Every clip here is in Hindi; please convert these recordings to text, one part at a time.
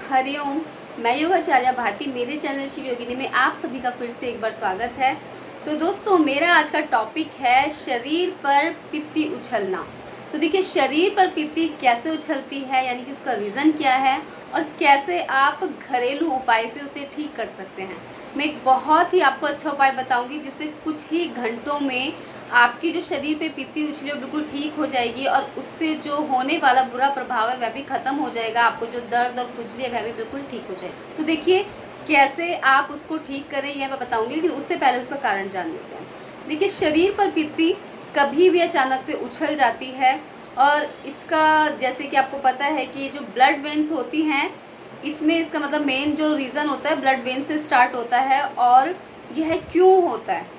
हरिओम। मैं योगाचार्य भारती, मेरे चैनल शिव योगिनी में आप सभी का फिर से एक बार स्वागत है। तो दोस्तों, मेरा आज का टॉपिक है शरीर पर पित्ती उछलना। तो देखिए, शरीर पर पित्ती कैसे उछलती है, यानी कि उसका रीज़न क्या है और कैसे आप घरेलू उपाय से उसे ठीक कर सकते हैं। मैं एक बहुत ही आपको अच्छा उपाय बताऊंगी जिससे कुछ ही घंटों में आपकी जो शरीर पे पित्ती उछली वो बिल्कुल ठीक हो जाएगी और उससे जो होने वाला बुरा प्रभाव है वह भी खत्म हो जाएगा। आपको जो दर्द और खुजली है वह भी बिल्कुल ठीक हो जाएगी। तो देखिए, कैसे आप उसको ठीक करें यह मैं बताऊंगी, लेकिन उससे पहले उसका कारण जान लेते हैं। देखिए, शरीर पर पित्ती कभी भी अचानक से उछल जाती है और इसका जैसे कि आपको पता है कि जो ब्लड वेन्स होती हैं, इसमें इसका मतलब मेन जो रीज़न होता है ब्लड वेन से स्टार्ट होता है। और यह क्यों होता है?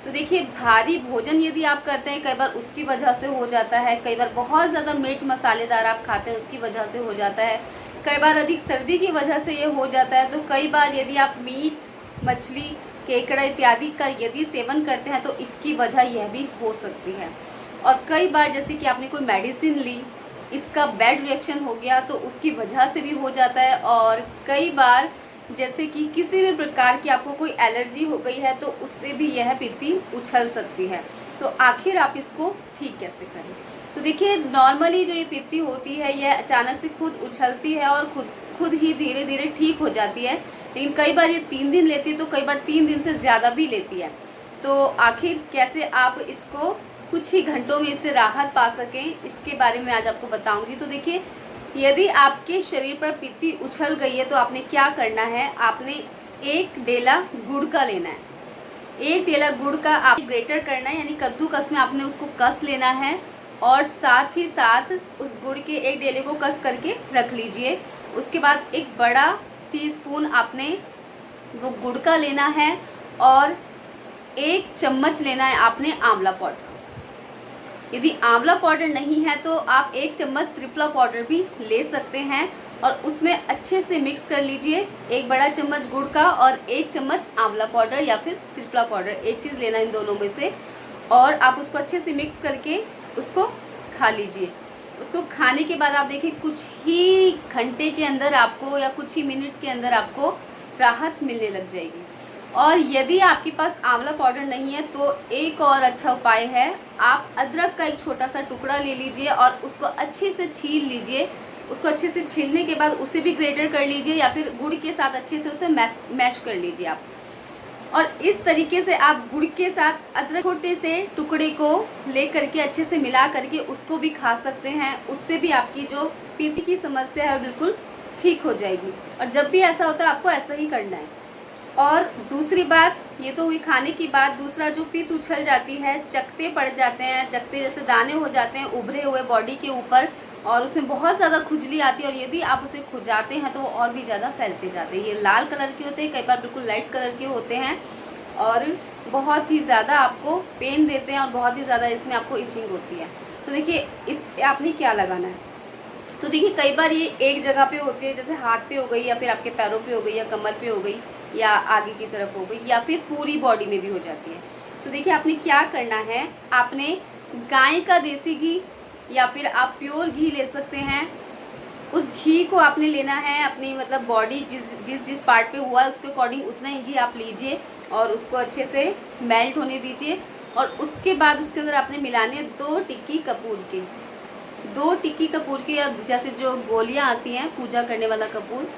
तो देखिए, भारी भोजन यदि आप करते हैं, कई बार उसकी वजह से हो जाता है। कई बार बहुत ज़्यादा मिर्च मसालेदार आप खाते हैं, उसकी वजह से हो जाता है। कई बार अधिक सर्दी की वजह से ये हो जाता है। तो कई बार यदि आप मीट, मछली, केकड़ा इत्यादि का यदि सेवन करते हैं तो इसकी वजह यह भी हो सकती है। और कई बार जैसे कि आपने कोई मेडिसिन ली, इसका बैड रिएक्शन हो गया तो उसकी वजह से भी हो जाता है। और कई बार जैसे कि किसी भी प्रकार की आपको कोई एलर्जी हो गई है तो उससे भी यह पित्ती उछल सकती है। तो आखिर आप इसको ठीक कैसे करें? तो देखिए, नॉर्मली जो ये पित्ती होती है यह अचानक से खुद उछलती है और खुद ही धीरे धीरे ठीक हो जाती है। लेकिन कई बार ये 3 दिन लेती है, तो कई बार 3 दिन से ज़्यादा भी लेती है। तो आखिर कैसे आप इसको कुछ ही घंटों में इससे राहत पा सकें, इसके बारे में आज आपको बताऊंगी। तो देखिए, यदि आपके शरीर पर पित्ती उछल गई है तो आपने क्या करना है, आपने 1 डेला गुड़ का लेना है। 1 डेला गुड़ का आप ग्रेटर करना है, यानी कद्दूकस में आपने उसको कस लेना है और साथ ही साथ उस गुड़ के 1 डेले को कस करके रख लीजिए। उसके बाद 1 बड़ा टीस्पून आपने वो गुड़ का लेना है और 1 चम्मच लेना है आपने आंवला पाउडर। यदि आंवला पाउडर नहीं है तो आप 1 चम्मच त्रिफला पाउडर भी ले सकते हैं और उसमें अच्छे से मिक्स कर लीजिए। 1 बड़ा चम्मच गुड़ का और 1 चम्मच आंवला पाउडर या फिर त्रिफला पाउडर, एक चीज़ लेना इन दोनों में से। और आप उसको अच्छे से मिक्स करके उसको खा लीजिए। उसको खाने के बाद आप देखिए, कुछ ही घंटे के अंदर आपको या कुछ ही मिनट के अंदर आपको राहत मिलने लग जाएगी। और यदि आपके पास आंवला पाउडर नहीं है तो एक और अच्छा उपाय है, आप अदरक का एक छोटा सा टुकड़ा ले लीजिए और उसको अच्छे से छील लीजिए। उसको अच्छे से छीलने के बाद उसे भी ग्रेटर कर लीजिए या फिर गुड़ के साथ अच्छे से उसे मैश कर लीजिए आप। और इस तरीके से आप गुड़ के साथ अदरक छोटे से टुकड़े को ले करके अच्छे से मिला करके उसको भी खा सकते हैं। उससे भी आपकी जो पित्त की समस्या है बिल्कुल ठीक हो जाएगी। और जब भी ऐसा होता है आपको ऐसा ही करना है। और दूसरी बात, ये तो हुई खाने की बात। दूसरा, जो पित्त उछल जाती है, चकते पड़ जाते हैं, चकते जैसे दाने हो जाते हैं उभरे हुए बॉडी के ऊपर और उसमें बहुत ज़्यादा खुजली आती है और यदि आप उसे खुजाते हैं तो वो और भी ज़्यादा फैलते जाते हैं। ये लाल कलर के होते हैं, कई बार बिल्कुल लाइट कलर के होते हैं और बहुत ही ज़्यादा आपको पेन देते हैं और बहुत ही ज़्यादा इसमें आपको इचिंग होती है। तो देखिए, इस पे आपने क्या लगाना है। तो देखिए, कई बार ये एक जगह पे होती है, जैसे हाथ पे हो गई या फिर आपके पैरों पे हो गई या कमर पे हो गई या आगे की तरफ हो गई या फिर पूरी बॉडी में भी हो जाती है। तो देखिए, आपने क्या करना है, आपने गाय का देसी घी या फिर आप प्योर घी ले सकते हैं। उस घी को आपने लेना है, अपनी मतलब बॉडी जिस पार्ट पे हुआ है उसके अकॉर्डिंग उतना ही घी आप लीजिए और उसको अच्छे से मेल्ट होने दीजिए। और उसके बाद उसके अंदर आपने मिलाने 2 टिक्की कपूर के, 2 टिक्की कपूर के, या जैसे जो गोलियां आती हैं पूजा करने वाला कपूर,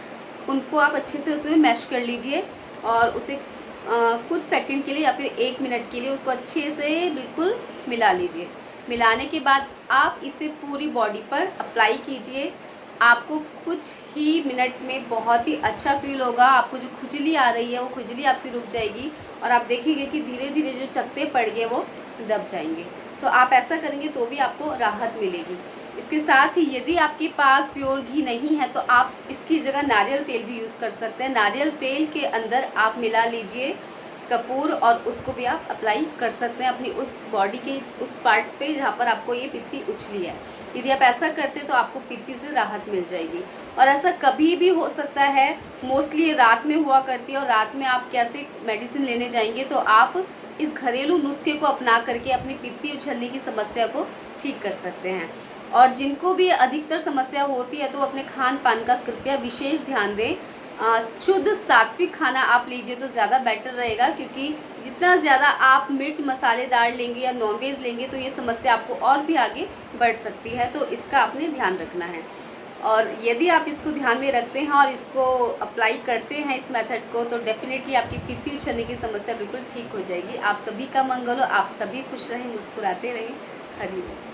उनको आप अच्छे से उसमें मैश कर लीजिए और उसे कुछ सेकंड के लिए या फिर 1 मिनट के लिए उसको अच्छे से बिल्कुल मिला लीजिए। मिलाने के बाद आप इसे पूरी बॉडी पर अप्लाई कीजिए। आपको कुछ ही मिनट में बहुत ही अच्छा फील होगा। आपको जो खुजली आ रही है वो खुजली आपकी रुक जाएगी और आप देखेंगे कि धीरे धीरे जो चकते पड़ गए वो दब जाएंगे। तो आप ऐसा करेंगे तो भी आपको राहत मिलेगी। इसके साथ ही यदि आपके पास प्योर घी नहीं है तो आप इसकी जगह नारियल तेल भी यूज़ कर सकते हैं। नारियल तेल के अंदर आप मिला लीजिए कपूर और उसको भी आप अप्लाई कर सकते हैं अपनी उस बॉडी के उस पार्ट पे जहाँ पर आपको ये पित्ती उछली है। यदि आप ऐसा करते हैं तो आपको पित्ती से राहत मिल जाएगी। और ऐसा कभी भी हो सकता है, मोस्टली ये रात में हुआ करती है और रात में आप कैसे मेडिसिन लेने जाएंगे, तो आप इस घरेलू नुस्खे को अपना करके अपनी पित्ती उछलने की समस्या को ठीक कर सकते हैं। और जिनको भी अधिकतर समस्या होती है तो अपने खान पान का कृपया विशेष ध्यान दें। शुद्ध सात्विक खाना आप लीजिए तो ज़्यादा बेटर रहेगा, क्योंकि जितना ज़्यादा आप मिर्च मसालेदार लेंगे या नॉनवेज लेंगे तो ये समस्या आपको और भी आगे बढ़ सकती है, तो इसका आपने ध्यान रखना है। और यदि आप इसको ध्यान में रखते हैं और इसको अप्लाई करते हैं इस मेथड को, तो डेफिनेटली आपकी पित्ती उछलने की समस्या बिल्कुल ठीक हो जाएगी। आप सभी का मंगल हो, आप सभी खुश रहें, मुस्कुराते रहें। हरि ओम।